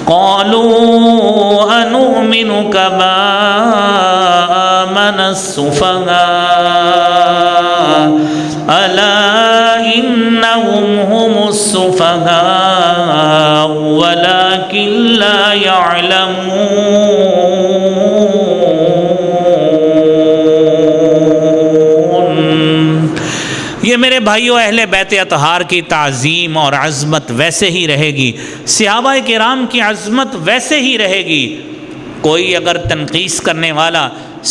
قالوا انؤمن كما آمن السفهاء الا انهم هم السفهاء ولكن لا يعلمون۔ یہ میرے بھائیوں اہل بیت اطہار کی تعظیم اور عظمت ویسے ہی رہے گی، صحابہ کرام کی عظمت ویسے ہی رہے گی۔ کوئی اگر تنقیص کرنے والا،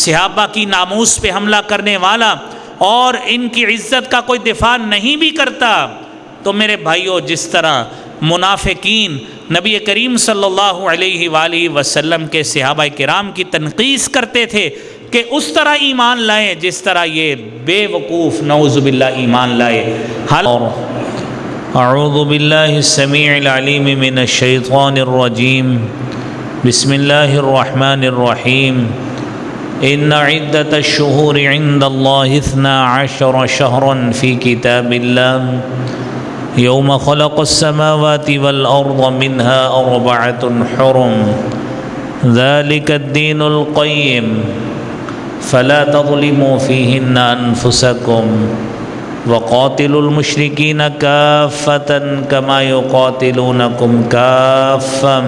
صحابہ کی ناموس پہ حملہ کرنے والا اور ان کی عزت کا کوئی دفاع نہیں بھی کرتا تو میرے بھائیوں جس طرح منافقین نبی کریم صلی اللہ علیہ وآلہ وسلم کے صحابہ کرام کی تنقیص کرتے تھے کہ اس طرح ایمان لائیں جس طرح یہ بے وقوف نعوذ باللہ ایمان لائے۔ اعوذ باللہ السمیع العلیم من الشیطان الرجیم، بسم اللہ الرحمن الرحیم۔ ان عدۃ الشہور عند اللہ 12 شہرا فی کتاب اللہ یوم خلق السماوات والارض منها 4 حرم ذلك الدین القیم فلا تظلموا فيهن أنفسكم وقاتلوا المشركين كافة كما يقاتلونكم كافة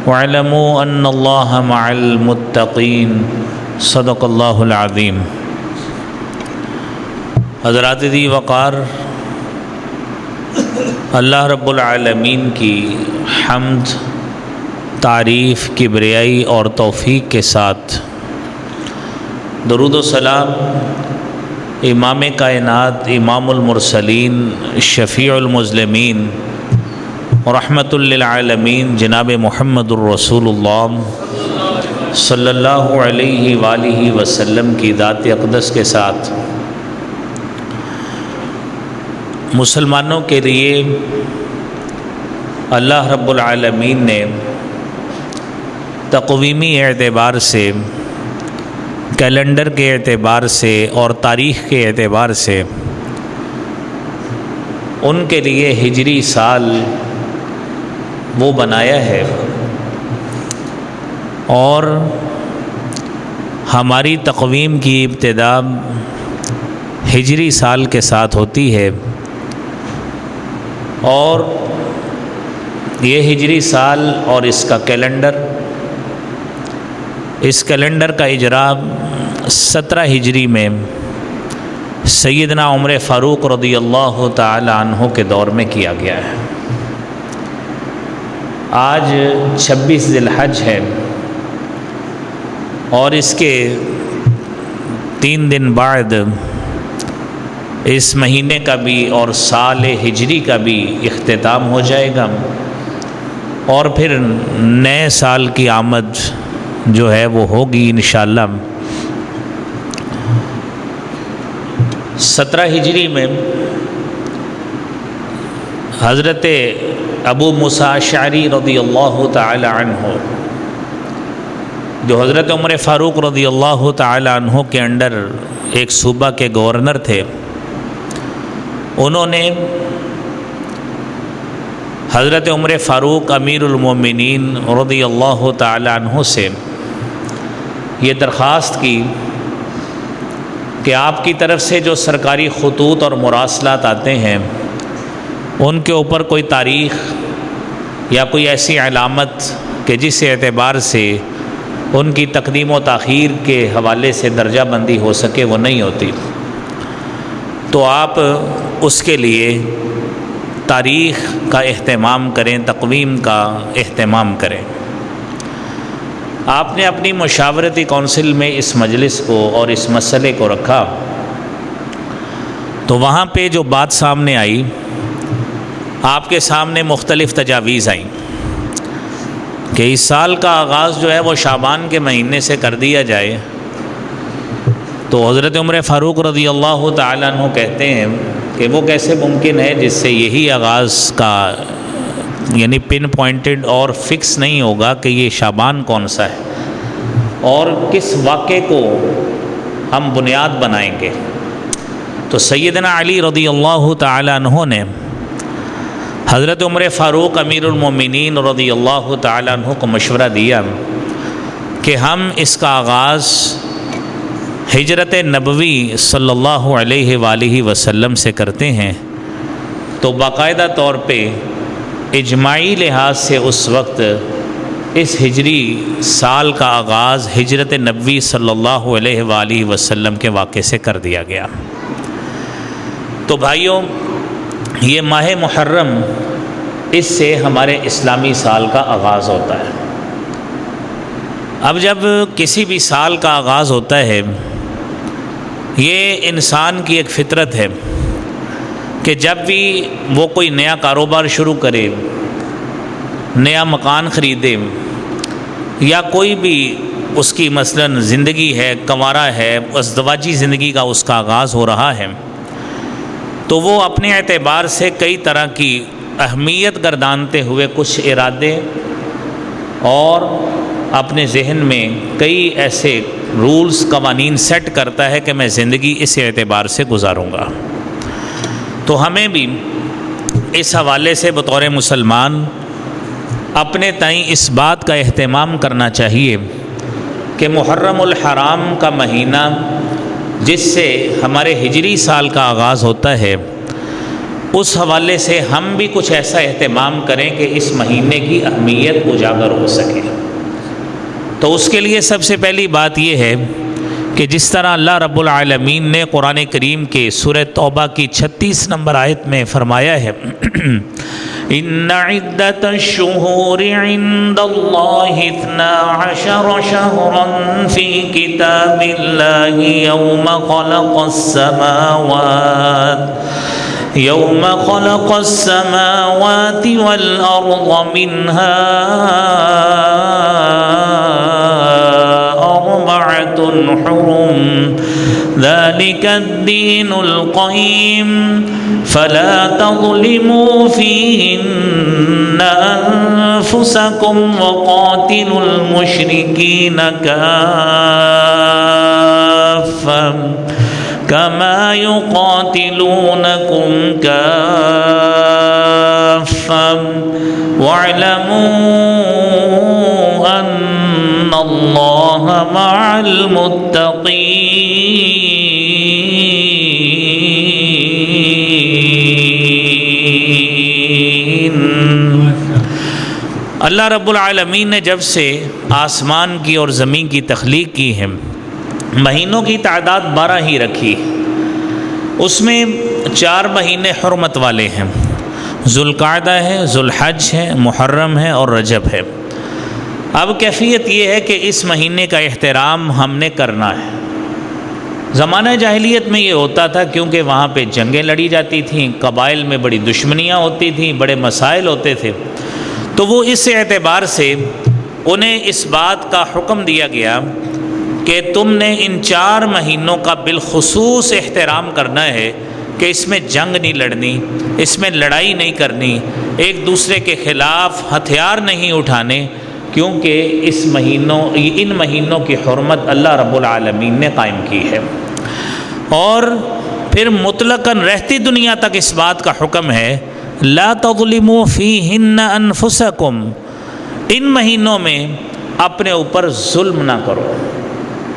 واعلموا أن الله مع المتقين۔ صدق اللہ العظیم۔ حضرات دی وقار، اللہ رب العالمین کی حمد، تعریف، کبریائی اور توفیق کے ساتھ درود و سلام امام کائنات، امام المرسلین، شفیع المذنبین، رحمت للعالمین جناب محمد الرسول اللہ صلی اللہ علیہ وآلہ وسلم کی ذات اقدس کے ساتھ مسلمانوں کے لیے اللہ رب العالمین نے تقویمی اعتبار سے، کیلنڈر کے اعتبار سے اور تاریخ کے اعتبار سے ان کے لیے ہجری سال وہ بنایا ہے، اور ہماری تقویم کی ابتدا ہجری سال کے ساتھ ہوتی ہے، اور یہ ہجری سال اور اس کا کیلنڈر، اس کیلنڈر کا اجرا 17 ہجری میں سیدنا عمر فاروق رضی اللہ تعالی عنہ کے دور میں کیا گیا ہے۔ آج 26 ذی الحج ہے، اور اس کے 3 دن بعد اس مہینے کا بھی اور سال ہجری کا بھی اختتام ہو جائے گا، اور پھر نئے سال کی آمد جو ہے وہ ہوگی انشاءاللہ۔ 17 ہجری میں حضرت ابو موسیٰ اشعری رضی اللہ تعالی عنہ، جو حضرت عمر فاروق رضی اللہ تعالی عنہ کے انڈر ایک صوبہ کے گورنر تھے، انہوں نے حضرت عمر فاروق امیر المومنین رضی اللہ تعالی عنہ سے یہ درخواست کی کہ آپ کی طرف سے جو سرکاری خطوط اور مراسلات آتے ہیں ان کے اوپر کوئی تاریخ یا کوئی ایسی علامت کہ جس اعتبار سے ان کی تقدیم و تاخیر کے حوالے سے درجہ بندی ہو سکے وہ نہیں ہوتی، تو آپ اس کے لیے تاریخ کا اہتمام کریں، تقویم کا اہتمام کریں۔ آپ نے اپنی مشاورتی کونسل میں اس مجلس کو اور اس مسئلے کو رکھا، تو وہاں پہ جو بات سامنے آئی، آپ کے سامنے مختلف تجاویز آئیں کہ اس سال کا آغاز جو ہے وہ شعبان کے مہینے سے کر دیا جائے۔ تو حضرت عمر فاروق رضی اللہ تعالیٰ عنہ کہتے ہیں کہ وہ کیسے ممکن ہے جس سے یہی آغاز کا یعنی پن پوائنٹڈ اور فکس نہیں ہوگا کہ یہ شعبان کون سا ہے اور کس واقعے کو ہم بنیاد بنائیں گے۔ تو سیدنا علی رضی اللہ تعالیٰ عنہ نے حضرت عمر فاروق امیر المومنین رضی اللہ تعالیٰ عنہ کو مشورہ دیا کہ ہم اس کا آغاز ہجرت نبوی صلی اللہ علیہ وآلہ وسلم سے کرتے ہیں، تو باقاعدہ طور پہ اجماعی لحاظ سے اس وقت اس ہجری سال کا آغاز ہجرت نبوی صلی اللہ علیہ وآلہ وسلم کے واقعے سے کر دیا گیا۔ تو بھائیوں، یہ ماہ محرم، اس سے ہمارے اسلامی سال کا آغاز ہوتا ہے۔ اب جب کسی بھی سال کا آغاز ہوتا ہے، یہ انسان کی ایک فطرت ہے کہ جب بھی وہ کوئی نیا کاروبار شروع کرے، نیا مکان خریدے، یا کوئی بھی اس کی مثلاً زندگی ہے، کنوارا ہے، ازدواجی زندگی کا اس کا آغاز ہو رہا ہے، تو وہ اپنے اعتبار سے کئی طرح کی اہمیت گردانتے ہوئے کچھ ارادے اور اپنے ذہن میں کئی ایسے رولز قوانین سیٹ کرتا ہے کہ میں زندگی اس اعتبار سے گزاروں گا۔ تو ہمیں بھی اس حوالے سے بطور مسلمان اپنے تئیں اس بات کا اہتمام کرنا چاہیے کہ محرم الحرام کا مہینہ، جس سے ہمارے ہجری سال کا آغاز ہوتا ہے، اس حوالے سے ہم بھی کچھ ایسا اہتمام کریں کہ اس مہینے کی اہمیت اجاگر ہو سکے۔ تو اس کے لیے سب سے پہلی بات یہ ہے کہ جس طرح اللہ رب العالمین نے قرآن کریم کے سورہ توبہ کی 36 نمبر آیت میں فرمایا ہے، ان عدت الشہور عند اللہ 12 شہرا فی کتاب اللہ یوم خلق السماوات والارض منها 4 حرم ذلك الدين القيم فلا تظلموا فيهن أنفسكم وقاتلوا المشركين كافة كما يقاتلونكم كافة واعلموا أن الله مع المتقين۔ اللہ رب العالمین نے جب سے آسمان کی اور زمین کی تخلیق کی ہے، مہینوں کی تعداد 12 ہی رکھی۔ اس میں 4 مہینے حرمت والے ہیں، ذوالقعدہ ہے، ذوالحج ہے، محرم ہے اور رجب ہے۔ اب کیفیت یہ ہے کہ اس مہینے کا احترام ہم نے کرنا ہے۔ زمانہ جاہلیت میں یہ ہوتا تھا کیونکہ وہاں پہ جنگیں لڑی جاتی تھیں، قبائل میں بڑی دشمنیاں ہوتی تھیں، بڑے مسائل ہوتے تھے، تو وہ اس اعتبار سے انہیں اس بات کا حکم دیا گیا کہ تم نے ان 4 مہینوں کا بالخصوص احترام کرنا ہے کہ اس میں جنگ نہیں لڑنی، اس میں لڑائی نہیں کرنی، ایک دوسرے کے خلاف ہتھیار نہیں اٹھانے، کیونکہ ان مہینوں کی حرمت اللہ رب العالمین نے قائم کی ہے۔ اور پھر مطلقاً رہتی دنیا تک اس بات کا حکم ہے لا تظلموا فیہن انفسکم، ان مہینوں میں اپنے اوپر ظلم نہ کرو۔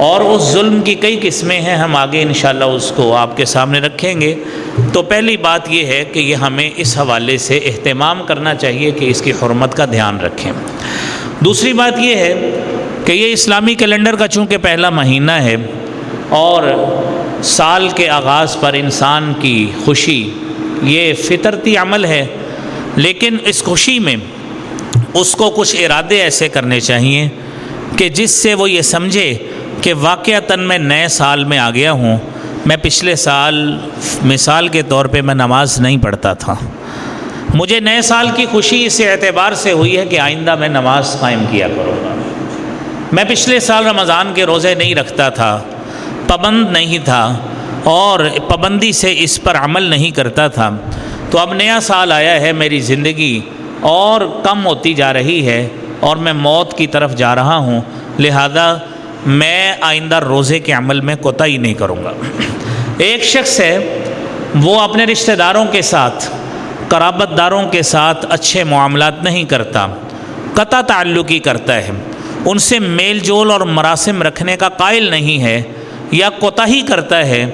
اور اس ظلم کی کئی قسمیں ہیں، ہم آگے انشاءاللہ اس کو آپ کے سامنے رکھیں گے۔ تو پہلی بات یہ ہے کہ یہ ہمیں اس حوالے سے اہتمام کرنا چاہیے کہ اس کی حرمت کا دھیان رکھیں۔ دوسری بات یہ ہے کہ یہ اسلامی کیلنڈر کا چونکہ پہلا مہینہ ہے اور سال کے آغاز پر انسان کی خوشی یہ فطرتی عمل ہے، لیکن اس خوشی میں اس کو کچھ ارادے ایسے کرنے چاہیے کہ جس سے وہ یہ سمجھے کہ واقعتاً میں نئے سال میں آ گیا ہوں۔ میں پچھلے سال مثال کے طور پہ میں نماز نہیں پڑھتا تھا، مجھے نئے سال کی خوشی اس اعتبار سے ہوئی ہے کہ آئندہ میں نماز قائم کیا کروں گا۔ میں پچھلے سال رمضان کے روزے نہیں رکھتا تھا، پابند نہیں تھا اور پابندی سے اس پر عمل نہیں کرتا تھا، تو اب نیا سال آیا ہے، میری زندگی اور کم ہوتی جا رہی ہے اور میں موت کی طرف جا رہا ہوں، لہذا میں آئندہ روزے کے عمل میں کوتاہی نہیں کروں گا۔ ایک شخص ہے، وہ اپنے رشتہ داروں کے ساتھ قرابت داروں کے ساتھ اچھے معاملات نہیں کرتا، قطع تعلقی کرتا ہے، ان سے میل جول اور مراسم رکھنے کا قائل نہیں ہے یا کوتاہی کرتا ہے،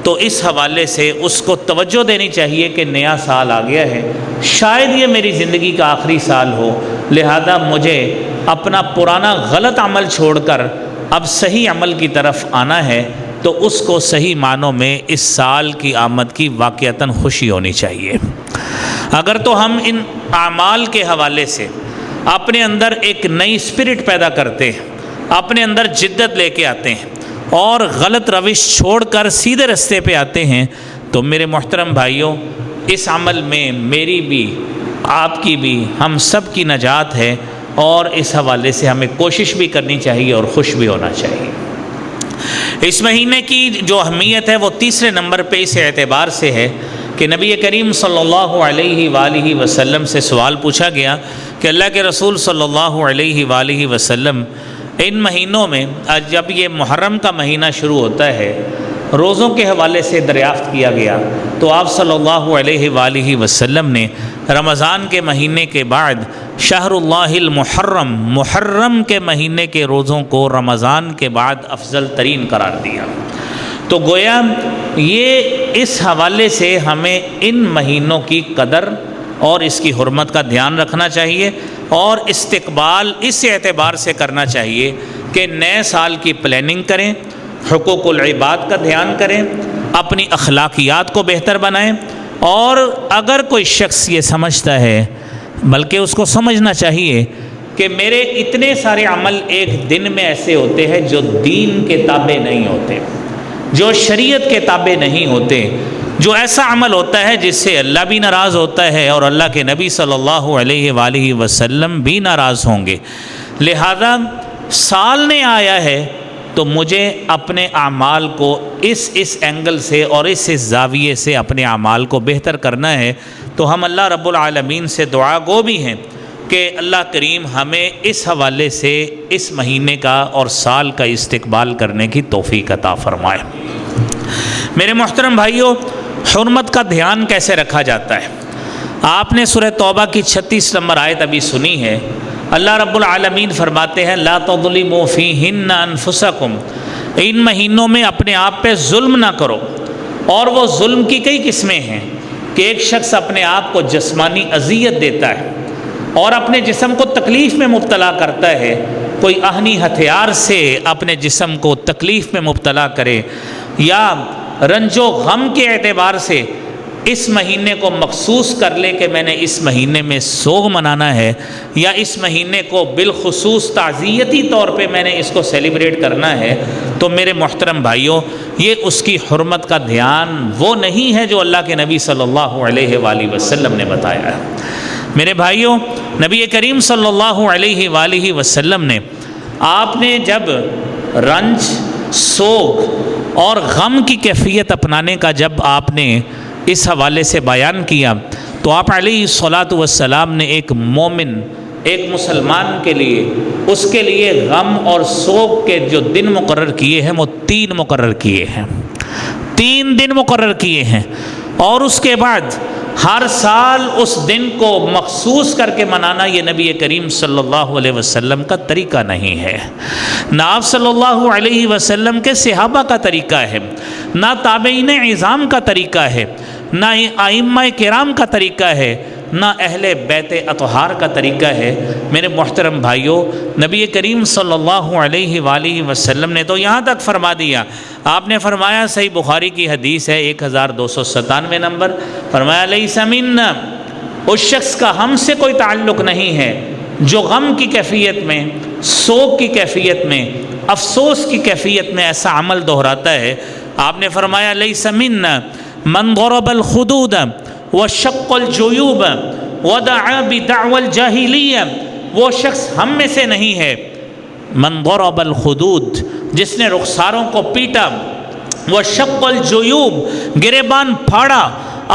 تو اس حوالے سے اس کو توجہ دینی چاہیے کہ نیا سال آ گیا ہے، شاید یہ میری زندگی کا آخری سال ہو، لہذا مجھے اپنا پرانا غلط عمل چھوڑ کر اب صحیح عمل کی طرف آنا ہے، تو اس کو صحیح معنوں میں اس سال کی آمد کی واقعتاً خوشی ہونی چاہیے۔ اگر تو ہم ان اعمال کے حوالے سے اپنے اندر ایک نئی اسپرٹ پیدا کرتے ہیں، اپنے اندر جدت لے کے آتے ہیں اور غلط روش چھوڑ کر سیدھے رستے پہ آتے ہیں، تو میرے محترم بھائیوں، اس عمل میں میری بھی، آپ کی بھی، ہم سب کی نجات ہے، اور اس حوالے سے ہمیں کوشش بھی کرنی چاہیے اور خوش بھی ہونا چاہیے۔ اس مہینے کی جو اہمیت ہے وہ تیسرے نمبر پہ اس اعتبار سے ہے کہ نبی کریم صلی اللہ علیہ وآلہ وسلم سے سوال پوچھا گیا کہ اللہ کے رسول صلی اللہ علیہ وآلہ وسلم، ان مہینوں میں جب یہ محرم کا مہینہ شروع ہوتا ہے، روزوں کے حوالے سے دریافت کیا گیا تو آپ صلی اللہ علیہ وآلہ وسلم نے رمضان کے مہینے کے بعد شہر اللہ المحرم، محرم کے مہینے کے روزوں کو رمضان کے بعد افضل ترین قرار دیا۔ تو گویا یہ اس حوالے سے ہمیں ان مہینوں کی قدر اور اس کی حرمت کا دھیان رکھنا چاہیے، اور استقبال اس اعتبار سے کرنا چاہیے کہ نئے سال کی پلاننگ کریں، حقوق العباد کا دھیان کریں، اپنی اخلاقیات کو بہتر بنائیں، اور اگر کوئی شخص یہ سمجھتا ہے، بلکہ اس کو سمجھنا چاہیے کہ میرے اتنے سارے عمل ایک دن میں ایسے ہوتے ہیں جو دین کے تابع نہیں ہوتے، جو شریعت کے تابع نہیں ہوتے، جو ایسا عمل ہوتا ہے جس سے اللہ بھی ناراض ہوتا ہے اور اللہ کے نبی صلی اللہ علیہ وآلہ وسلم بھی ناراض ہوں گے، لہذا سال نے آیا ہے تو مجھے اپنے اعمال کو اس اینگل سے اور اس زاویے سے اپنے اعمال کو بہتر کرنا ہے۔ تو ہم اللہ رب العالمین سے دعا گو بھی ہیں کہ اللہ کریم ہمیں اس حوالے سے اس مہینے کا اور سال کا استقبال کرنے کی توفیق عطا فرمائے۔ میرے محترم بھائیوں، حرمت کا دھیان کیسے رکھا جاتا ہے؟ آپ نے سورہ توبہ کی 36 نمبر آیت ابھی سنی ہے۔ اللہ رب العالمین فرماتے ہیں لا تظلموا فیہن انفسکم، ان مہینوں میں اپنے آپ پہ ظلم نہ کرو۔ اور وہ ظلم کی کئی قسمیں ہیں کہ ایک شخص اپنے آپ کو جسمانی اذیت دیتا ہے اور اپنے جسم کو تکلیف میں مبتلا کرتا ہے، کوئی آہنی ہتھیار سے اپنے جسم کو تکلیف میں مبتلا کرے، یا رنج و غم کے اعتبار سے اس مہینے کو مخصوص کر لے کہ میں نے اس مہینے میں سوگ منانا ہے، یا اس مہینے کو بالخصوص تعزیتی طور پہ میں نے اس کو سیلیبریٹ کرنا ہے، تو میرے محترم بھائیوں، یہ اس کی حرمت کا دھیان وہ نہیں ہے جو اللہ کے نبی صلی اللہ علیہ وآلہ وسلم نے بتایا ہے۔ میرے بھائیوں، نبی کریم صلی اللہ علیہ وآلہ وسلم نے، آپ نے جب رنج، سوگ اور غم کی کیفیت اپنانے کا جب آپ نے اس حوالے سے بیان کیا، تو آپ علیہ الصلاۃ والسلام نے ایک مومن، ایک مسلمان کے لیے، اس کے لیے غم اور سوگ کے جو دن مقرر کیے ہیں وہ 3 مقرر کیے ہیں، 3 دن مقرر کیے ہیں، اور اس کے بعد ہر سال اس دن کو مخصوص کر کے منانا یہ نبی کریم صلی اللہ علیہ وسلم کا طریقہ نہیں ہے، نہ آپ صلی اللہ علیہ وسلم کے صحابہ کا طریقہ ہے، نہ تابعین عظام کا طریقہ ہے، نہ ائمہ کرام کا طریقہ ہے، نہ اہل بیت اطہار کا طریقہ ہے۔ میرے محترم بھائیوں، نبی کریم صلی اللہ علیہ وآلہ وسلم نے تو یہاں تک فرما دیا، آپ نے فرمایا، صحیح بخاری کی حدیث ہے 1297 نمبر، فرمایا لیس منا، اس شخص کا ہم سے کوئی تعلق نہیں ہے جو غم کی کیفیت میں، سوگ کی کیفیت میں، افسوس کی کیفیت میں ایسا عمل دہراتا ہے۔ آپ نے فرمایا لیس منا من ضرب الخدود وشق الجیوب ودعا بدعوى الجاہلیہ، وہ شخص ہم میں سے نہیں ہے، من ضرب الخدود، جس نے رخساروں کو پیٹا، وشق الجیوب، گریبان پھاڑا،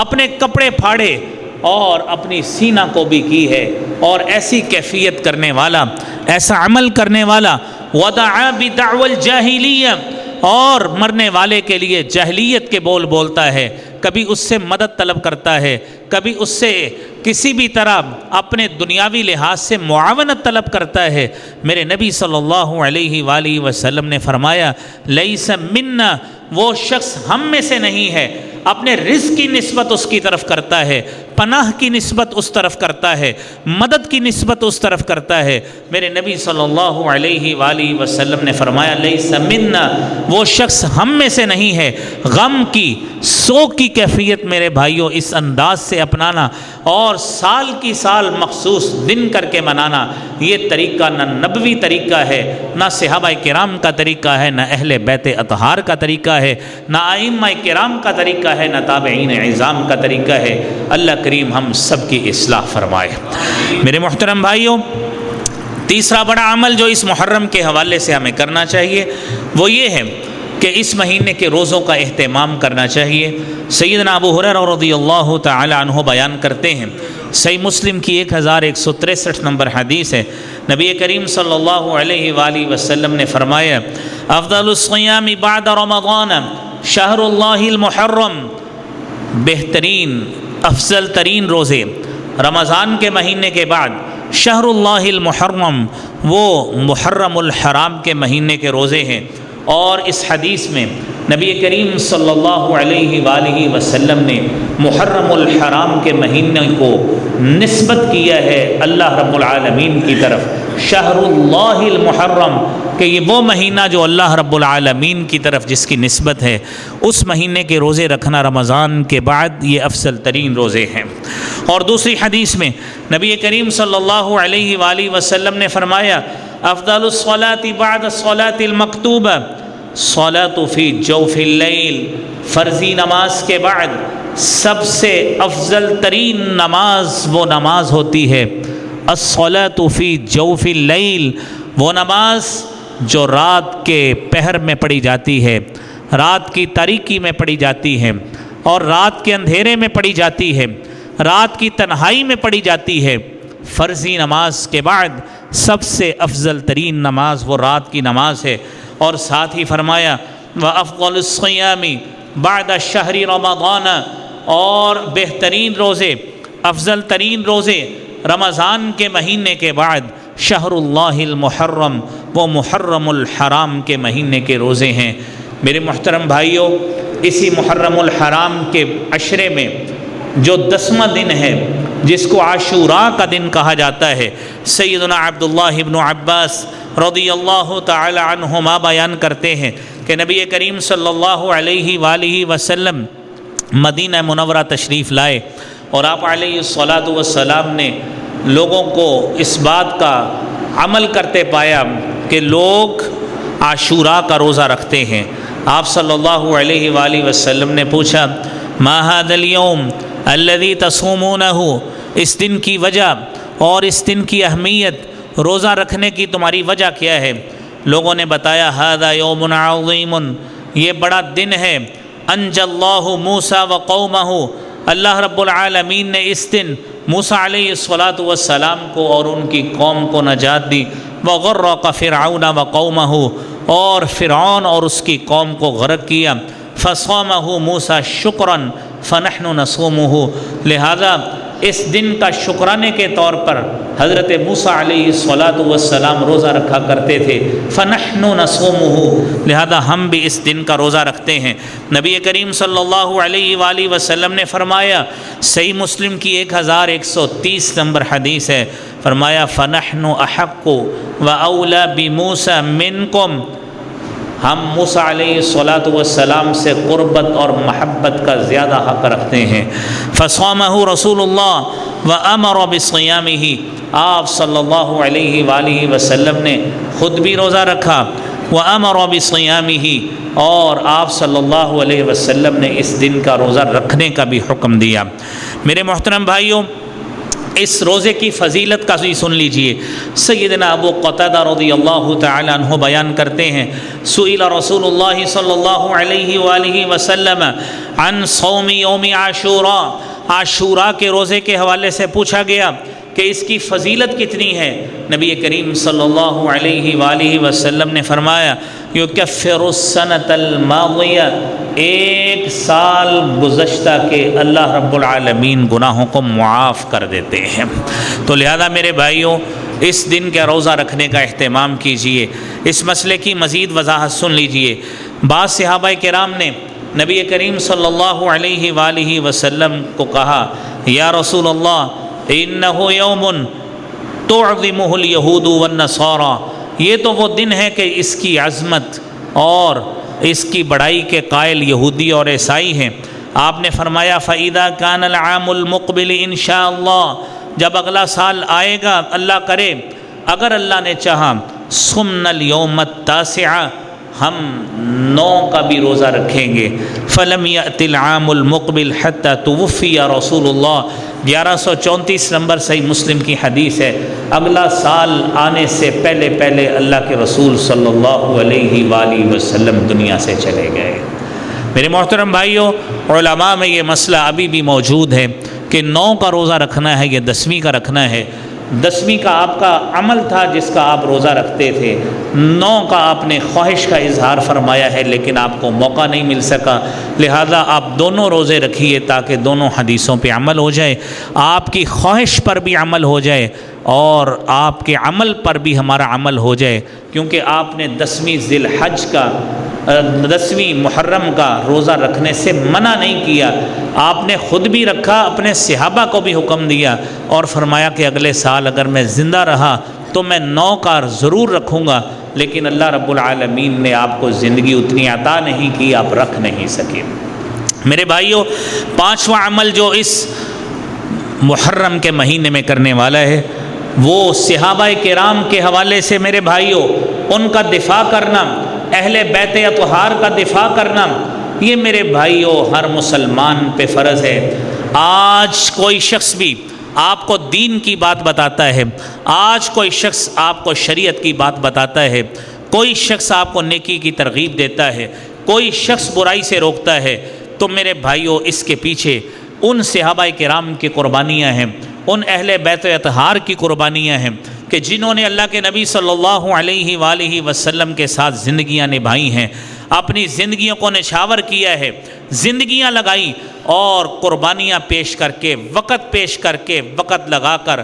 اپنے کپڑے پھاڑے، اور اپنی سینہ کو بھی کی ہے، اور ایسی کیفیت کرنے والا، ایسا عمل کرنے والا، ودعا بدعوى الجاہلیہ، اور مرنے والے کے لیے جاہلیت کے بول بولتا ہے، کبھی اس سے مدد طلب کرتا ہے، کبھی اس سے کسی بھی طرح اپنے دنیاوی لحاظ سے معاونت طلب کرتا ہے، میرے نبی صلی اللہ علیہ وآلہ وسلم نے فرمایا لیس منا، وہ شخص ہم میں سے نہیں ہے۔ اپنے رزق کی نسبت اس کی طرف کرتا ہے، پناہ کی نسبت اس طرف کرتا ہے، مدد کی نسبت اس طرف کرتا ہے، میرے نبی صلی اللہ علیہ وآلہ وسلم نے فرمایا لیس منا، وہ شخص ہم میں سے نہیں ہے۔ غم کی سوگ کی کیفیت میرے بھائیوں اس انداز سے اپنانا اور سال کی سال مخصوص دن کر کے منانا، یہ طریقہ نہ نبوی طریقہ ہے، نہ صحابہ کرام کا طریقہ ہے، نہ اہل بیت اطہار کا طریقہ ہے، نہ ائمہ کرام کا طریقہ ہے، نہ تابعین عظام کا طریقہ ہے۔ اللہ کریم ہم سب کی اصلاح فرمائے۔ میرے محترم بھائیوں، تیسرا بڑا عمل جو اس محرم کے حوالے سے ہمیں کرنا چاہیے وہ یہ ہے کہ اس مہینے کے روزوں کا اہتمام کرنا چاہیے۔ سیدنا ابو ہریرہ رضی اللہ تعالی عنہ بیان کرتے ہیں، صحیح مسلم کی 1163 نمبر حدیث ہے، نبی کریم صلی اللہ علیہ وآلہ وسلم نے فرمایا افضل الصیام بعد رمضان شہر اللہ المحرم، بہترین افضل ترین روزے رمضان کے مہینے کے بعد شہر اللہ المحرم، وہ محرم الحرام کے مہینے کے روزے ہیں۔ اور اس حدیث میں نبی کریم صلی اللہ علیہ وآلہ وسلم نے محرم الحرام کے مہینے کو نسبت کیا ہے اللہ رب العالمین کی طرف، شہر اللہ المحرم، کہ یہ وہ مہینہ جو اللہ رب العالمین کی طرف جس کی نسبت ہے، اس مہینے کے روزے رکھنا رمضان کے بعد یہ افضل ترین روزے ہیں۔ اور دوسری حدیث میں نبی کریم صلی اللہ علیہ وآلہ وسلم نے فرمایا افضل الصلاة بعد الصلاة المکتوبہ صلاة فی جوف اللیل، فرضی نماز کے بعد سب سے افضل ترین نماز وہ نماز ہوتی ہے الصلاة فی جوف اللیل، وہ نماز جو رات کے پہر میں پڑھی جاتی ہے، رات کی تاریکی میں پڑھی جاتی ہے، اور رات کے اندھیرے میں پڑھی جاتی ہے، رات کی تنہائی میں پڑھی جاتی ہے۔ فرضی نماز کے بعد سب سے افضل ترین نماز وہ رات کی نماز ہے۔ اور ساتھ ہی فرمایا وَأَفْضَلُ الصِّيَامِ بَعْدَ شَهْرِ رَمَضَانَ، اور بہترین روزے، افضل ترین روزے رمضان کے مہینے کے بعد شہر اللہ المحرم، وہ محرم الحرام کے مہینے کے روزے ہیں۔ میرے محترم بھائیوں، اسی محرم الحرام کے عشرے میں جو 10واں دن ہے جس کو عاشوراء کا دن کہا جاتا ہے، سیدنا عبداللہ ابن عباس رضی اللہ تعالی عنہما بیان کرتے ہیں کہ نبی کریم صلی اللہ علیہ وآلہ وسلم مدینہ منورہ تشریف لائے، اور آپ علیہ الصلاۃ والسلام نے لوگوں کو اس بات کا عمل کرتے پایا کہ لوگ عاشوراء کا روزہ رکھتے ہیں۔ آپ صلی اللہ علیہ وآلہ وسلم نے پوچھا ما هذا اليوم الذي تصومونه، اس دن کی وجہ اور اس دن کی اہمیت، روزہ رکھنے کی تمہاری وجہ کیا ہے؟ لوگوں نے بتایا هذا يوم عظیم، یہ بڑا دن ہے، انجى اللہ موسیٰ وقومہ، اللہ رب العالمین نے اس دن موسیٰ علیہ الصلاۃ والسلام کو اور ان کی قوم کو نجات دی، وغرق فرعون وقومہ، اور فرعون اور اس کی قوم کو غرق کیا، فصامہ موسیٰ شکراً فنحن نصومہ، لہذا اس دن کا شکرانے کے طور پر حضرت موسیٰ علیہ الصلاۃ والسلام روزہ رکھا کرتے تھے، فنحن نصومہ، لہذا ہم بھی اس دن کا روزہ رکھتے ہیں۔ نبی کریم صلی اللہ علیہ وآلہ وسلم نے فرمایا، صحیح مسلم کی 1130 نمبر حدیث ہے، فرمایا فنحن احق واولی بموسیٰ منکم، ہم موسیٰ علیہ الصلاۃ والسلام سے قربت اور محبت کا زیادہ حق رکھتے ہیں۔ فصامہ رسول اللہ وامر بصیامہ، آپ صلی اللہ علیہ وآلہ وسلم نے خود بھی روزہ رکھا، وامر بصیامہ، اور آپ صلی اللہ علیہ وسلم نے اس دن کا روزہ رکھنے کا بھی حکم دیا۔ میرے محترم بھائیوں، اس روزے کی فضیلت کا بھی سن لیجئے۔ سیدنا ابو قتادہ رضی اللہ تعالی عنہ بیان کرتے ہیں، سئل رسول اللہ صلی اللہ علیہ وآلہ وسلم عن صوم یوم عاشوراء، عاشوراء کے روزے کے حوالے سے پوچھا گیا کہ اس کی فضیلت کتنی ہے، نبی کریم صلی اللہ علیہ وآلہ وسلم نے فرمایا یکفر السنۃ الماضیہ، ایک سال گزشتہ کے اللہ رب العالمین گناہوں کو معاف کر دیتے ہیں۔ تو لہذا میرے بھائیوں، اس دن کا روزہ رکھنے کا اہتمام کیجئے۔ اس مسئلے کی مزید وضاحت سن لیجئے۔ بعض صحابہ کرام نے نبی کریم صلی اللہ علیہ وآلہ وسلم کو کہا، یا رسول اللہ انہ یوم تعظمہ الیہود والنصارى، یہ تو وہ دن ہے کہ اس کی عظمت اور اس کی بڑائی کے قائل یہودی اور عیسائی ہیں۔ آپ نے فرمایا فَإِذَا كَانَ الْعَامُ الْمُقْبِلِ إِن شاء اللَّهُ، جب اگلا سال آئے گا اللہ کرے اگر اللہ نے چاہا، صُمْنَا الْيَوْمَ التَّاسِعَ، ہم 9 کا بھی روزہ رکھیں گے۔ فَلَمْ يَأْتِ الْعَامُ الْمُقْبِلِ حَتَّى تُوفِّيَ رسول اللہ، 1134 نمبر صحیح مسلم کی حدیث ہے، اگلا سال آنے سے پہلے پہلے اللہ کے رسول صلی اللہ علیہ وآلہ وسلم دنیا سے چلے گئے۔ میرے محترم بھائیوں، علماء میں یہ مسئلہ ابھی بھی موجود ہے کہ 9 کا روزہ رکھنا ہے یا 10ویں کا رکھنا ہے۔ 10ویں کا آپ کا عمل تھا جس کا آپ روزہ رکھتے تھے، 9 کا آپ نے خواہش کا اظہار فرمایا ہے لیکن آپ کو موقع نہیں مل سکا، لہذا آپ دونوں روزے رکھیے تاکہ دونوں حدیثوں پہ عمل ہو جائے، آپ کی خواہش پر بھی عمل ہو جائے اور آپ کے عمل پر بھی ہمارا عمل ہو جائے، کیونکہ آپ نے 10ویں ذی الحج کا 10ویں محرم کا روزہ رکھنے سے منع نہیں کیا، آپ نے خود بھی رکھا، اپنے صحابہ کو بھی حکم دیا اور فرمایا کہ اگلے سال اگر میں زندہ رہا تو میں 9 کا ضرور رکھوں گا، لیکن اللہ رب العالمین نے آپ کو زندگی اتنی عطا نہیں کی، آپ رکھ نہیں سکے۔ میرے بھائیوں، 5واں عمل جو اس محرم کے مہینے میں کرنے والا ہے وہ صحابہ کرام کے حوالے سے میرے بھائیوں ان کا دفاع کرنا، اہل بیت اطہار کا دفاع کرنا، یہ میرے بھائیوں ہر مسلمان پہ فرض ہے۔ آج کوئی شخص بھی آپ کو دین کی بات بتاتا ہے، آج کوئی شخص آپ کو شریعت کی بات بتاتا ہے، کوئی شخص آپ کو نیکی کی ترغیب دیتا ہے، کوئی شخص برائی سے روکتا ہے، تو میرے بھائیوں اس کے پیچھے ان صحابہ کرام کی قربانیاں ہیں، ان اہل بیت اطہار کی قربانیاں ہیں کہ جنہوں نے اللہ کے نبی صلی اللہ علیہ وآلہ وسلم کے ساتھ زندگیاں نبھائی ہیں، اپنی زندگیوں کو نچھاور کیا ہے، زندگیاں لگائی اور قربانیاں پیش کر کے، وقت پیش کر کے، وقت لگا کر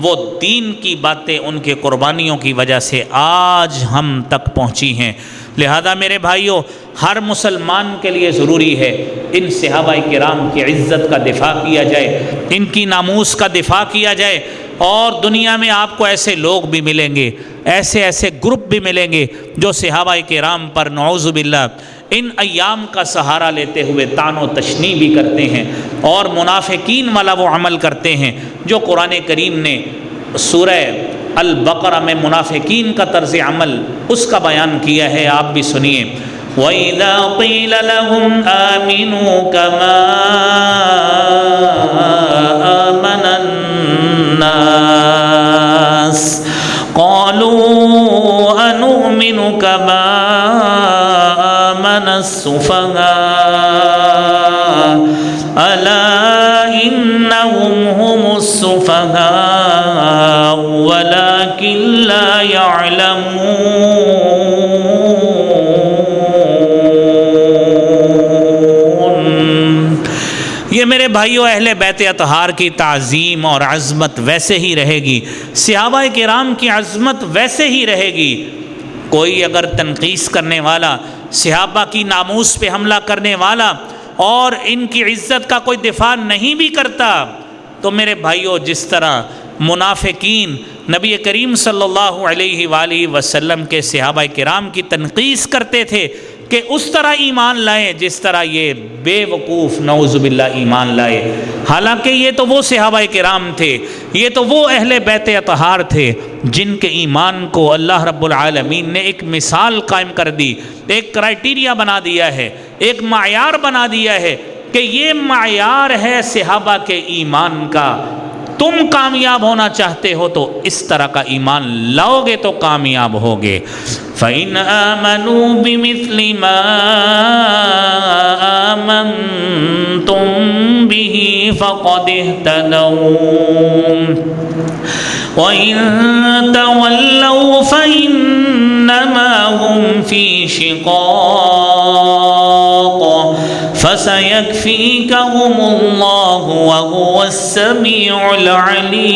وہ دین کی باتیں ان کے قربانیوں کی وجہ سے آج ہم تک پہنچی ہیں۔ لہذا میرے بھائیوں ہر مسلمان کے لیے ضروری ہے ان صحابہ کرام کی عزت کا دفاع کیا جائے، ان کی ناموس کا دفاع کیا جائے، اور دنیا میں آپ کو ایسے لوگ بھی ملیں گے، ایسے گروپ بھی ملیں گے جو صحابہ کرام پر نعوذ باللہ ان ایام کا سہارا لیتے ہوئے طعن و تشنیع بھی کرتے ہیں اور منافقین والا وہ عمل کرتے ہیں جو قرآن کریم نے سورہ البقرہ میں منافقین کا طرز عمل اس کا بیان کیا ہے، آپ بھی سنیے۔ وَإِذَا قِيلَ لَهُمْ آمِنُوا كَمَا آمَنَ النَّاسُ قَالُوا أَنُؤْمِنُ كَمَا آمَنَ السُّفَهَاءُ أَلَا إِنَّهُمْ هُمُ السُّفَهَاءُ وَلَكِنْ لَا يَعْلَمُونَ۔ یہ میرے بھائیوں اہل بیت اطہار کی تعظیم اور عظمت ویسے ہی رہے گی، صحابہ کرام کی عظمت ویسے ہی رہے گی۔ کوئی اگر تنقیص کرنے والا، صحابہ کی ناموس پہ حملہ کرنے والا اور ان کی عزت کا کوئی دفاع نہیں بھی کرتا، تو میرے بھائیوں جس طرح منافقین نبی کریم صلی اللہ علیہ وآلہ وسلم کے صحابہ کرام کی تنقیص کرتے تھے کہ اس طرح ایمان لائیں جس طرح یہ بے وقوف نعوذ باللہ ایمان لائے، حالانکہ یہ تو وہ صحابہ کرام تھے، یہ تو وہ اہل بیت اطہار تھے جن کے ایمان کو اللہ رب العالمین نے ایک مثال قائم کر دی، ایک کرائٹیریا بنا دیا ہے، ایک معیار بنا دیا ہے کہ یہ معیار ہے صحابہ کے ایمان کا، تم کامیاب ہونا چاہتے ہو تو اس طرح کا ایمان لاؤ گے تو کامیاب ہوگے۔ فَإِنْ آمَنُوا بِمِثْلِ مَا آمَنْتُمْ بِهِ فَقَدِ اهْتَدَوْا وَإِنْ تَوَلَّوْا فَإِنَّمَا هُمْ فِي شِقَاقٍ فَسَيَكْفِيكَهُمُ اللَّهُ وَهُوَ السَّمِيعُ الْعَلِيمُ۔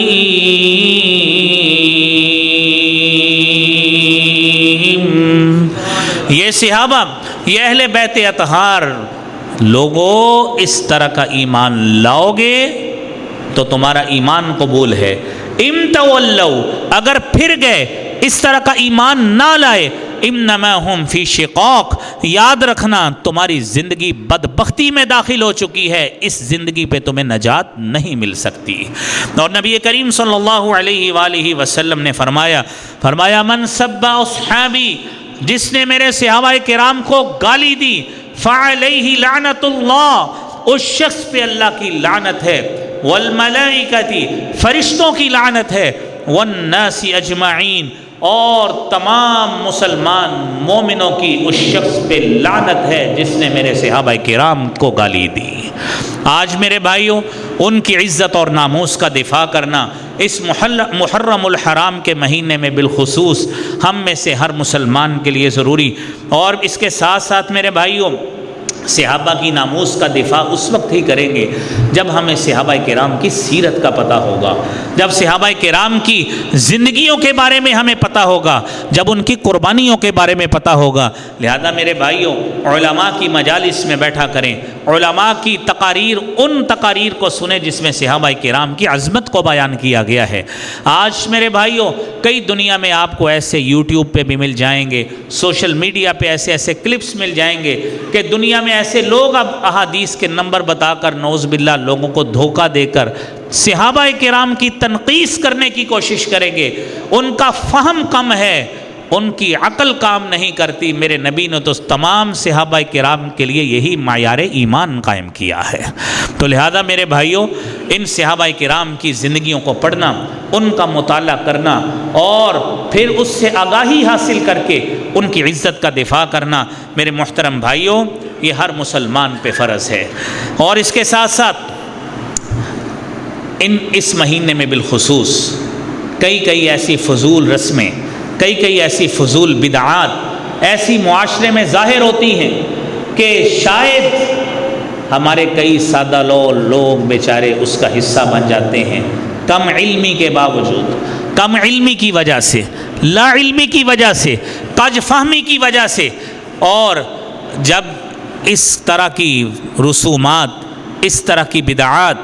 یہ صحابہ، یہ اہل بیت اطہار لوگوں، اس طرح کا ایمان لاؤ گے تو تمہارا ایمان قبول ہے۔ اِن تولوا، اگر پھر گئے اس طرح کا ایمان نہ لائے، انما ہم فی شقاق، یاد رکھنا تمہاری زندگی بدبختی میں داخل ہو چکی ہے، اس زندگی پہ تمہیں نجات نہیں مل سکتی۔ اور نبی کریم صلی اللہ علیہ وآلہ وسلم نے فرمایا من سب اصحابی، جس نے میرے صحابہ کرام کو گالی دی، فعلیہ لعنت اللہ، اس شخص پہ اللہ کی لعنت ہے، والملائکۃ، فرشتوں کی لعنت ہے، والناس اجمعین، اور تمام مسلمان مومنوں کی اس شخص پہ لعنت ہے جس نے میرے صحابہ کرام کو گالی دی۔ آج میرے بھائیوں، ان کی عزت اور ناموس کا دفاع کرنا اس محرم الحرام کے مہینے میں بالخصوص ہم میں سے ہر مسلمان کے لیے ضروری، اور اس کے ساتھ ساتھ میرے بھائیوں صحابہ کی ناموس کا دفاع اس وقت ہی کریں گے جب ہمیں صحابہ کرام کی سیرت کا پتہ ہوگا، جب صحابہ کرام کی زندگیوں کے بارے میں ہمیں پتہ ہوگا، جب ان کی قربانیوں کے بارے میں پتہ ہوگا۔ لہذا میرے بھائیوں، علماء کی مجالس میں بیٹھا کریں، علماء کی تقاریر، ان تقاریر کو سنیں جس میں صحابہ کرام کی عظمت کو بیان کیا گیا ہے۔ آج میرے بھائیوں، کئی دنیا میں آپ کو ایسے یوٹیوب پہ بھی مل جائیں گے، سوشل میڈیا پہ ایسے کلپس مل جائیں گے کہ دنیا میں ایسے لوگ اب احادیث کے نمبر بتا کر نعوذ باللہ لوگوں کو دھوکہ دے کر صحابہ کرام کی تنقیص کرنے کی کوشش کریں گے۔ ان کا فہم کم ہے، ان کی عقل کام نہیں کرتی۔ میرے نبی نے تو تمام صحابہ کرام کے لیے یہی معیار ایمان قائم کیا ہے۔ تو لہذا میرے بھائیوں، ان صحابہ کرام کی زندگیوں کو پڑھنا، ان کا مطالعہ کرنا اور پھر اس سے آگاہی حاصل کر کے ان کی عزت کا دفاع کرنا، میرے محترم بھائیوں، یہ ہر مسلمان پہ فرض ہے۔ اور اس کے ساتھ ساتھ اس مہینے میں بالخصوص کئی ایسی فضول رسمیں، کئی ایسی فضول بدعات ایسی معاشرے میں ظاہر ہوتی ہیں کہ شاید ہمارے کئی سادہ لوگ بیچارے اس کا حصہ بن جاتے ہیں، کم علمی کے باوجود، کم علمی کی وجہ سے، لا علمی کی وجہ سے، کج فہمی کی وجہ سے۔ اور جب اس طرح کی رسومات، اس طرح کی بدعات،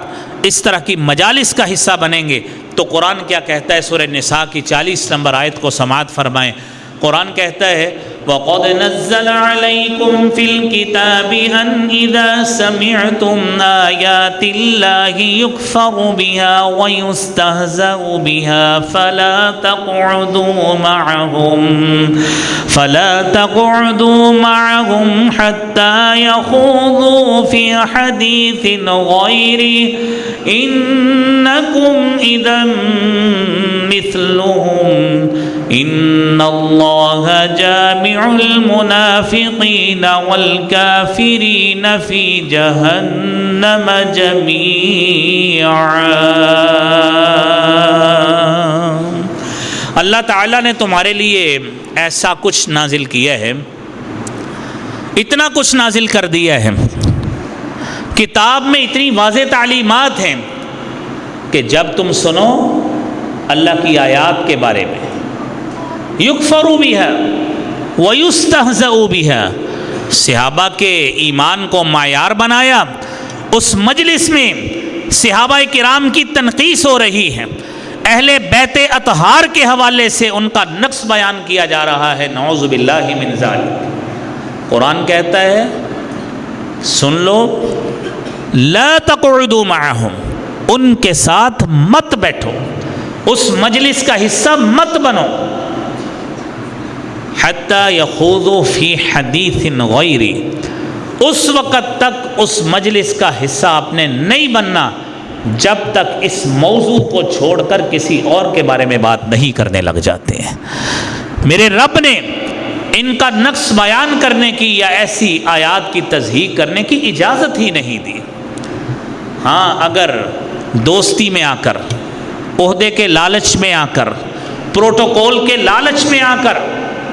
اس طرح کی مجالس کا حصہ بنیں گے تو قرآن کیا کہتا ہے؟ سورہ نساء کی 40 نمبر آیت کو سماعت فرمائیں۔ قرآن کہتا ہے وَقَدْ نَزَّلَ عَلَيْكُمْ فِي الْكِتَابِ أَنْ إِذَا سَمِعْتُمْ آيَاتِ اللَّهِ يُكْفَرُ بِهَا وَيُسْتَهْزَأُ بِهَا فَلَا تَقْعُدُوا مَعَهُمْ حَتَّى يَخُوضُوا فِي حَدِيثٍ غَيْرِهِ إِنَّكُمْ إِذًا مِثْلُهُمْ إِنَّ اللَّهَ جَامِعُ الْمُنَافِقِينَ وَالْكَافِرِينَ فِي جَهَنَّمَ جَمِيعًا۔ اللہ تعالیٰ نے تمہارے لیے ایسا کچھ نازل کیا ہے، اتنا کچھ نازل کر دیا ہے، کتاب میں اتنی واضح تعلیمات ہیں کہ جب تم سنو اللہ کی آیات کے بارے میں، یکفر بہا ویستہزأ بہا، صحابہ کے ایمان کو معیار بنایا، اس مجلس میں صحابہ کرام کی تنقیص ہو رہی ہے، اہل بیت اطہار کے حوالے سے ان کا نقص بیان کیا جا رہا ہے، نعوذ باللہ من ذالک۔ قرآن کہتا ہے سن لو، لا تقعدوا معہم، ان کے ساتھ مت بیٹھو، اس مجلس کا حصہ مت بنو، حتی یخوضوا فی حدیث غیری، اس وقت تک اس مجلس کا حصہ آپ نے نہیں بننا جب تک اس موضوع کو چھوڑ کر کسی اور کے بارے میں بات نہیں کرنے لگ جاتے ہیں۔ میرے رب نے ان کا نقص بیان کرنے کی یا ایسی آیات کی تصحیح کرنے کی اجازت ہی نہیں دی۔ ہاں اگر دوستی میں آ کر، عہدے کے لالچ میں آ کر، پروٹوکول کے لالچ میں آ کر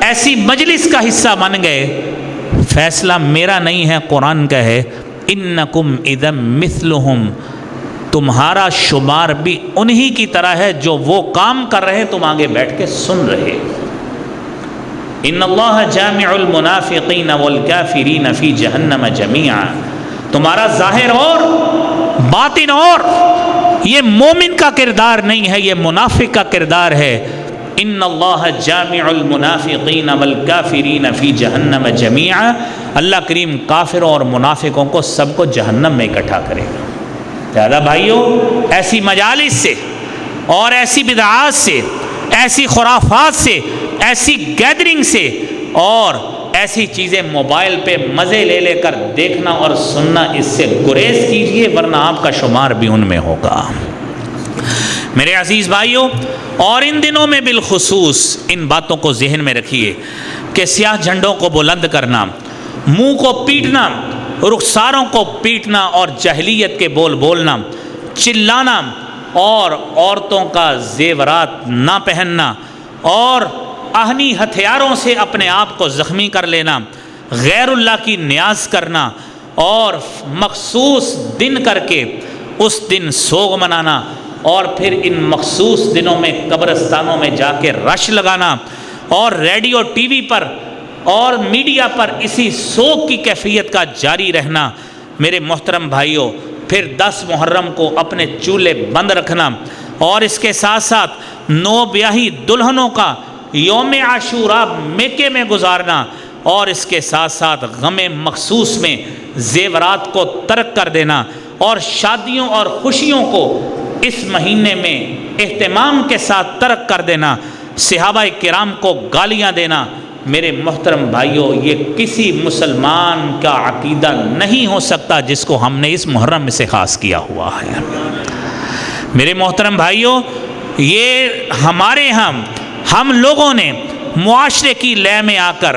ایسی مجلس کا حصہ بن گئے، فیصلہ میرا نہیں ہے، قرآن کا ہے، انکم اذا مثلہم، تمہارا شمار بھی انہی کی طرح ہے جو وہ کام کر رہے تم آگے بیٹھ کے سن رہے۔ ان اللہ جامع المنافقین والکافرین فی جہنم جمیعا، تمہارا ظاہر اور باطن اور، یہ مومن کا کردار نہیں ہے، یہ منافق کا کردار ہے۔ ان اللہ جامع المنافقین والکافرین فی جہنم جمیعا، اللہ کریم کافروں اور منافقوں کو سب کو جہنم میں اکٹھا کرے گا۔ لہذا بھائیو، ایسی مجالس سے اور ایسی بدعات سے، ایسی خرافات سے، ایسی گیدرنگ سے اور ایسی چیزیں موبائل پہ مزے لے لے کر دیکھنا اور سننا، اس سے گریز کیجئے، ورنہ آپ کا شمار بھی ان میں ہوگا۔ میرے عزیز بھائیوں، اور ان دنوں میں بالخصوص ان باتوں کو ذہن میں رکھیے کہ سیاہ جھنڈوں کو بلند کرنا، منہ کو پیٹنا، رخساروں کو پیٹنا اور جاہلیت کے بول بولنا، چلانا اور عورتوں کا زیورات نہ پہننا اور آہنی ہتھیاروں سے اپنے آپ کو زخمی کر لینا، غیر اللہ کی نیاز کرنا اور مخصوص دن کر کے اس دن سوگ منانا اور پھر ان مخصوص دنوں میں قبرستانوں میں جا کے رش لگانا اور ریڈیو ٹی وی پر اور میڈیا پر اسی سوگ کی کیفیت کا جاری رہنا۔ میرے محترم بھائیوں، پھر 10 محرم کو اپنے چولہے بند رکھنا اور اس کے ساتھ ساتھ نو بیاہی دلہنوں کا یوم عاشوراء میکے میں گزارنا اور اس کے ساتھ ساتھ غم مخصوص میں زیورات کو ترک کر دینا اور شادیوں اور خوشیوں کو اس مہینے میں اہتمام کے ساتھ ترک کر دینا، صحابہ کرام کو گالیاں دینا۔ میرے محترم بھائیوں، یہ کسی مسلمان کا عقیدہ نہیں ہو سکتا جس کو ہم نے اس محرم میں سے خاص کیا ہوا ہے۔ میرے محترم بھائیوں، یہ ہمارے ہم لوگوں نے معاشرے کی لے میں آ کر،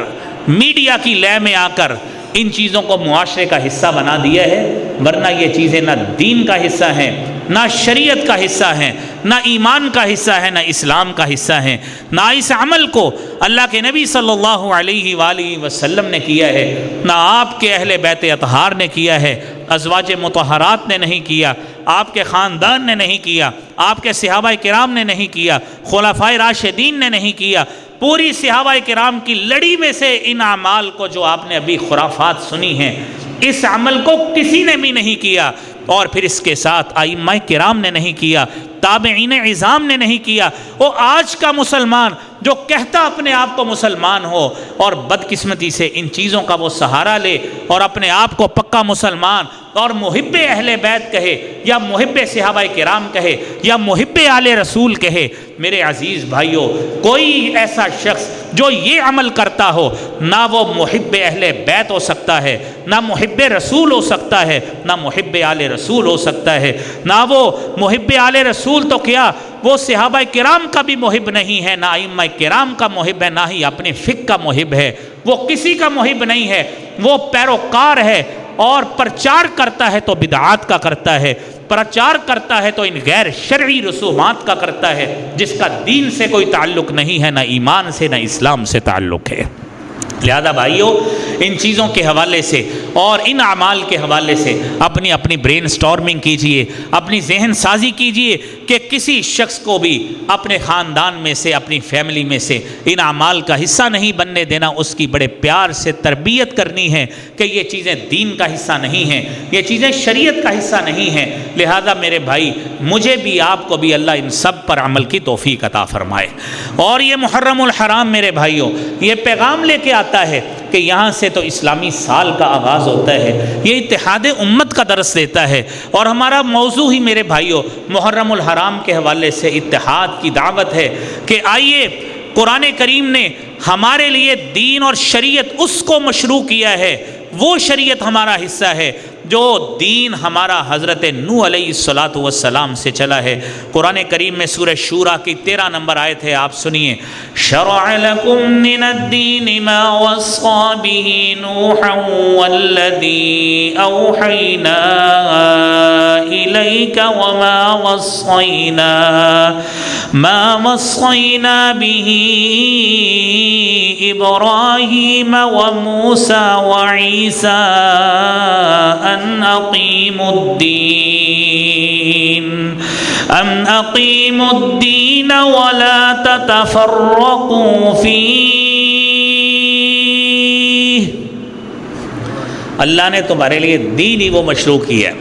میڈیا کی لے میں آ کر ان چیزوں کو معاشرے کا حصہ بنا دیا ہے، ورنہ یہ چیزیں نہ دین کا حصہ ہیں، نہ شریعت کا حصہ ہیں، نہ ایمان کا حصہ ہے، نہ اسلام کا حصہ ہیں، نہ اس عمل کو اللہ کے نبی صلی اللہ علیہ وآلہ وسلم نے کیا ہے، نہ آپ کے اہل بیت اطہار نے کیا ہے، ازواج مطہرات نے نہیں کیا، آپ کے خاندان نے نہیں کیا، آپ کے صحابہ کرام نے نہیں کیا، خلفائے راشدین نے نہیں کیا۔ پوری صحابہ کرام کی لڑی میں سے ان اعمال کو جو آپ نے ابھی خرافات سنی ہیں، اس عمل کو کسی نے بھی نہیں کیا، اور پھر اس کے ساتھ ائمہ کرام نے نہیں کیا، تابعین عظام نے نہیں کیا۔ وہ آج کا مسلمان جو کہتا اپنے آپ کو مسلمان ہو اور بدقسمتی سے ان چیزوں کا وہ سہارا لے اور اپنے آپ کو پکا مسلمان اور محب اہل بیت کہے یا محب صحابہ کرام کہے یا محب آل رسول کہے، میرے عزیز بھائیوں، کوئی ایسا شخص جو یہ عمل کرتا ہو، نہ وہ محب اہل بیت ہو سکتا ہے، نہ محب رسول ہو سکتا ہے، نہ محب آل رسول ہو سکتا ہے، نہ وہ محب آل رسول تو کیا، وہ صحابہ کرام کا بھی محب نہیں ہے، نہ ائمہ کرام کا محب ہے، نہ ہی اپنے فقہ کا محب ہے، وہ کسی کا محب نہیں ہے، وہ پیروکار ہے اور پرچار کرتا ہے تو بدعات کا کرتا ہے، پرچار کرتا ہے تو ان غیر شرعی رسومات کا کرتا ہے جس کا دین سے کوئی تعلق نہیں ہے، نہ ایمان سے نہ اسلام سے تعلق ہے۔ لہذا بھائیوں، ان چیزوں کے حوالے سے اور ان اعمال کے حوالے سے اپنی اپنی برین سٹارمنگ کیجئے، اپنی ذہن سازی کیجئے کہ کسی شخص کو بھی اپنے خاندان میں سے، اپنی فیملی میں سے ان اعمال کا حصہ نہیں بننے دینا، اس کی بڑے پیار سے تربیت کرنی ہے کہ یہ چیزیں دین کا حصہ نہیں ہیں، یہ چیزیں شریعت کا حصہ نہیں ہیں۔ لہذا میرے بھائی، مجھے بھی آپ کو بھی اللہ ان سب پر عمل کی توفیق عطا فرمائے۔ اور یہ محرم الحرام میرے بھائیوں، یہ پیغام لے کے آتا ہے کہ یہاں سے تو اسلامی سال کا آغاز ہوتا ہے، یہ اتحاد امت کا درس دیتا ہے، اور ہمارا موضوع ہی میرے بھائیوں محرم الحرام کے حوالے سے اتحاد کی دعوت ہے کہ آئیے، قرآن کریم نے ہمارے لیے دین اور شریعت اس کو مشروع کیا ہے، وہ شریعت ہمارا حصہ ہے جو دین ہمارا حضرت نوح علیہ الصلاۃ والسلام سے چلا ہے۔ قرآن کریم میں سورہ شورى کی 13 نمبر آیت ہے، آپ سنیے، شرع لکم من الدین ما وصى به نوحا والذی اوحینا الیک ما وصینا به ابراہیم وموسى وعیسى ان اقیموا الدین ولا تتفرقوا فیہ۔ اللہ نے تمہارے لیے دین ہی وہ مشروع کی ہے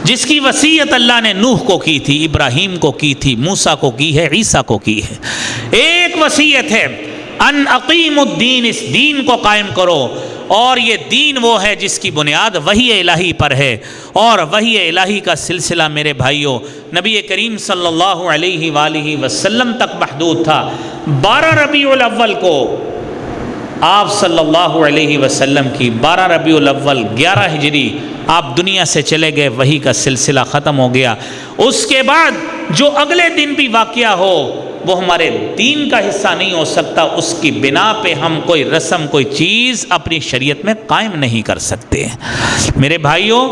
جس کی وصیت اللہ نے نوح کو کی تھی، ابراہیم کو کی تھی، موسیٰ کو کی ہے، عیسیٰ کو کی ہے۔ ایک وصیت ہے، ان اقیم الدین، اس دین کو قائم کرو، اور یہ دین وہ ہے جس کی بنیاد وحی الہی پر ہے، اور وحی الہی کا سلسلہ میرے بھائیوں نبی کریم صلی اللہ علیہ وآلہ وسلم تک محدود تھا۔ 12 ربیع الاول کو آپ صلی اللہ علیہ وسلم کی 12 ربیع الاول 11 ہجری آپ دنیا سے چلے گئے، وحی کا سلسلہ ختم ہو گیا۔ اس کے بعد جو اگلے دن بھی واقعہ ہو وہ ہمارے دین کا حصہ نہیں ہو سکتا، اس کی بنا پہ ہم کوئی رسم، کوئی چیز اپنی شریعت میں قائم نہیں کر سکتے۔ میرے بھائیوں،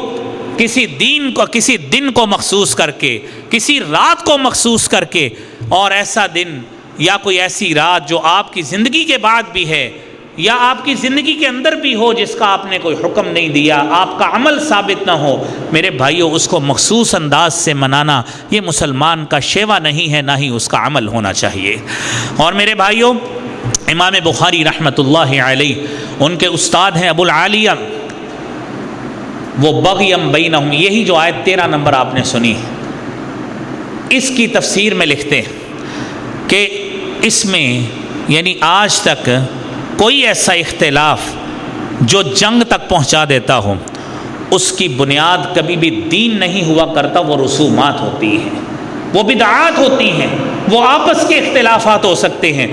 کسی دن کو مخصوص کر کے، کسی رات کو مخصوص کر کے، اور ایسا دن یا کوئی ایسی رات جو آپ کی زندگی کے بعد بھی ہے یا آپ کی زندگی کے اندر بھی ہو، جس کا آپ نے کوئی حکم نہیں دیا، آپ کا عمل ثابت نہ ہو، میرے بھائیوں اس کو مخصوص انداز سے منانا یہ مسلمان کا شیوا نہیں ہے، نہ ہی اس کا عمل ہونا چاہیے۔ اور میرے بھائیوں، امام بخاری رحمۃ اللہ علیہ، ان کے استاد ہیں ابو العالیہ، وہ بغیم بینہم، یہی جو آیت 13 نمبر آپ نے سنی، اس کی تفسیر میں لکھتے ہیں کہ اس میں یعنی آج تک کوئی ایسا اختلاف جو جنگ تک پہنچا دیتا ہو، اس کی بنیاد کبھی بھی دین نہیں ہوا کرتا، وہ رسومات ہوتی ہیں، وہ بدعات ہوتی ہیں، وہ آپس کے اختلافات ہو سکتے ہیں۔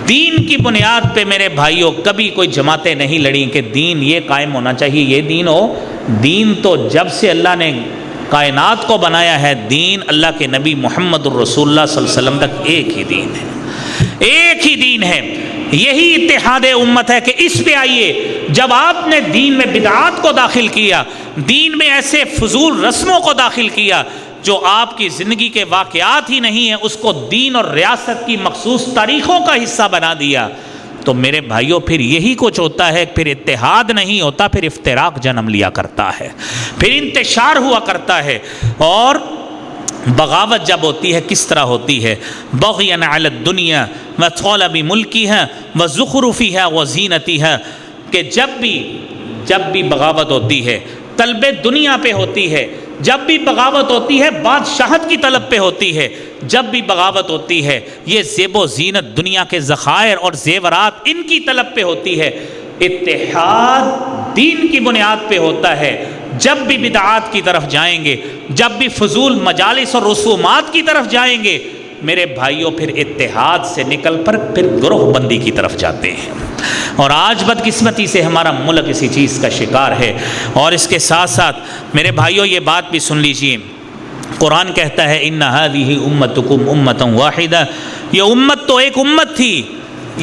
دین کی بنیاد پہ میرے بھائیوں کبھی کوئی جماعتیں نہیں لڑیں کہ دین یہ قائم ہونا چاہیے، یہ دین ہو۔ دین تو جب سے اللہ نے کائنات کو بنایا ہے، دین اللہ کے نبی محمد الرسول اللہ صلی اللہ علیہ وسلم تک ایک ہی دین ہے، ایک ہی دین ہے۔ یہی اتحاد امت ہے کہ اس پہ آئیے، جب آپ نے دین میں بدعات کو داخل کیا، دین میں ایسے فضول رسموں کو داخل کیا جو آپ کی زندگی کے واقعات ہی نہیں ہیں، اس کو دین اور ریاست کی مخصوص تاریخوں کا حصہ بنا دیا، تو میرے بھائیوں پھر یہی کچھ ہوتا ہے، پھر اتحاد نہیں ہوتا، پھر افتراق جنم لیا کرتا ہے، پھر انتشار ہوا کرتا ہے۔ اور بغاوت جب ہوتی ہے کس طرح ہوتی ہے؟ بغیاً علی الدنیا وطلب ملکیہا وزخرفیہا وزینتیہا، کہ جب بھی بغاوت ہوتی ہے طلب دنیا پہ ہوتی ہے، جب بھی بغاوت ہوتی ہے بادشاہت کی طلب پہ ہوتی ہے، جب بھی بغاوت ہوتی ہے یہ زیب و زینت، دنیا کے ذخائر اور زیورات، ان کی طلب پہ ہوتی ہے۔ اتحاد دین کی بنیاد پہ ہوتا ہے۔ جب بھی بدعات کی طرف جائیں گے، جب بھی فضول مجالس اور رسومات کی طرف جائیں گے، میرے بھائیوں پھر اتحاد سے نکل پر پھر گروہ بندی کی طرف جاتے ہیں۔ اور آج بدقسمتی سے ہمارا ملک اسی چیز کا شکار ہے۔ اور اس کے ساتھ ساتھ میرے بھائیوں یہ بات بھی سن لیجئے، قرآن کہتا ہے ان هذه امتکم امۃ واحدہ، یہ امت تو ایک امت تھی،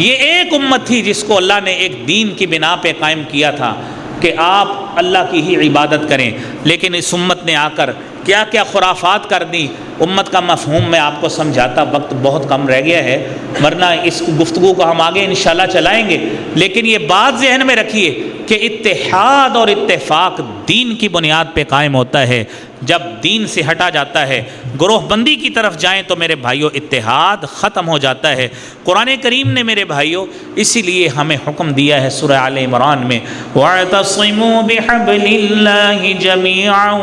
یہ ایک امت تھی جس کو اللہ نے ایک دین کی بنا پہ قائم کیا تھا کہ آپ اللہ کی ہی عبادت کریں، لیکن اس امت نے آ کر کیا کیا خرافات کر دی۔ امت کا مفہوم میں آپ کو سمجھاتا، وقت بہت کم رہ گیا ہے، ورنہ اس گفتگو کو ہم آگے انشاءاللہ چلائیں گے، لیکن یہ بات ذہن میں رکھیے کہ اتحاد اور اتفاق دین کی بنیاد پہ قائم ہوتا ہے۔ جب دین سے ہٹا جاتا ہے، گروہ بندی کی طرف جائیں تو میرے بھائیوں اتحاد ختم ہو جاتا ہے۔ قرآن کریم نے میرے بھائیوں اسی لیے ہمیں حکم دیا ہے سورہ آل عمران میں وَاعْتَصِمُوا بِحَبْلِ اللَّهِ جَمِيعًا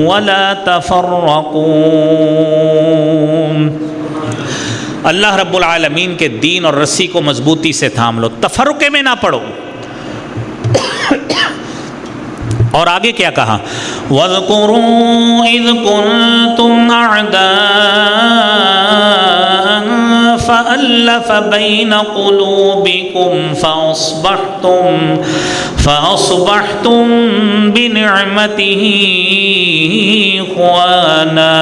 وَلَا تَفَرَّقُوا، اللہ رب العالمین کے دین اور رسی کو مضبوطی سے تھام لو، تفرقے میں نہ پڑو۔ اور آگے کیا کہا؟ وَاذْكُرُوا إِذْ كُنْتُمْ أَعْدَاءً فألف بين قلوبكم فأصبحتم بنعمته إخوانا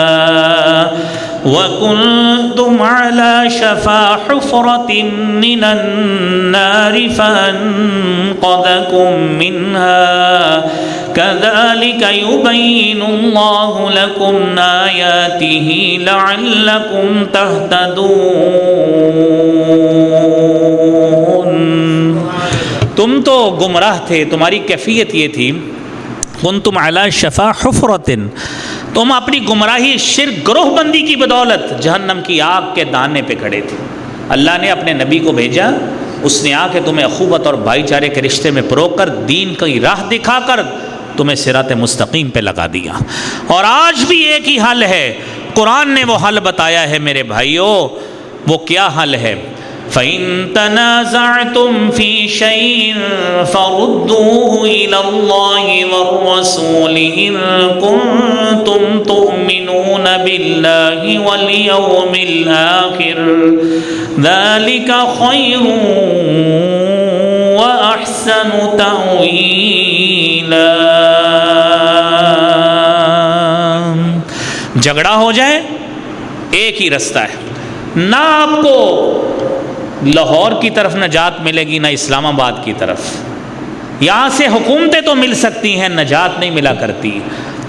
وكنتم على شفا حفرة من النار فأنقذكم منها كذلك يبين الله لكم آياته لعلكم تهتدون۔ تم تو گمراہ تھے، تمہاری کیفیت یہ تھی کنتم علی شفا حفرۃ، تم اپنی گمراہی شرک گروہ بندی کی بدولت جہنم کی آگ کے دانے پہ کھڑے تھے۔ اللہ نے اپنے نبی کو بھیجا، اس نے آ کے تمہیں اخوت اور بھائی چارے کے رشتے میں پرو کر دین کی راہ دکھا کر تمہیں صراط مستقیم پہ لگا دیا۔ اور آج بھی ایک ہی حل ہے، قرآن نے وہ حل بتایا ہے میرے بھائیوں۔ وہ کیا حل ہے؟ فَإِن تَنَازَعْتُمْ فِي شَيْءٍ فَرُدُّوهُ إِلَى اللَّهِ وَالرَّسُولِ إِن كُنتُمْ تُؤْمِنُونَ بِاللَّهِ وَالْيَوْمِ الْآخِرِ ذَلِكَ خَيْرٌ وَأَحْسَنُ تَأْوِيلًا۔ جھگڑا ہو جائے ایک ہی رستہ ہے، نہ آپ کو لاہور کی طرف نجات ملے گی نہ اسلام آباد کی طرف۔ یہاں سے حکومتیں تو مل سکتی ہیں، نجات نہیں ملا کرتی،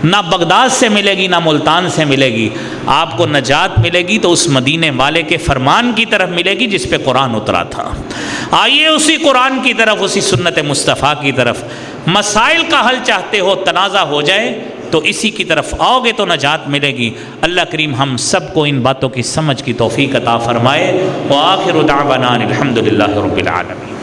نہ بغداد سے ملے گی نہ ملتان سے ملے گی۔ آپ کو نجات ملے گی تو اس مدینے والے کے فرمان کی طرف ملے گی جس پہ قرآن اترا تھا۔ آئیے اسی قرآن کی طرف، اسی سنت مصطفیٰ کی طرف۔ مسائل کا حل چاہتے ہو، تنازع ہو جائے تو اسی کی طرف آؤ گے تو نجات ملے گی۔ اللہ کریم ہم سب کو ان باتوں کی سمجھ کی توفیق عطا فرمائے۔ وآخر دعوانا الحمد للہ رب العالمین۔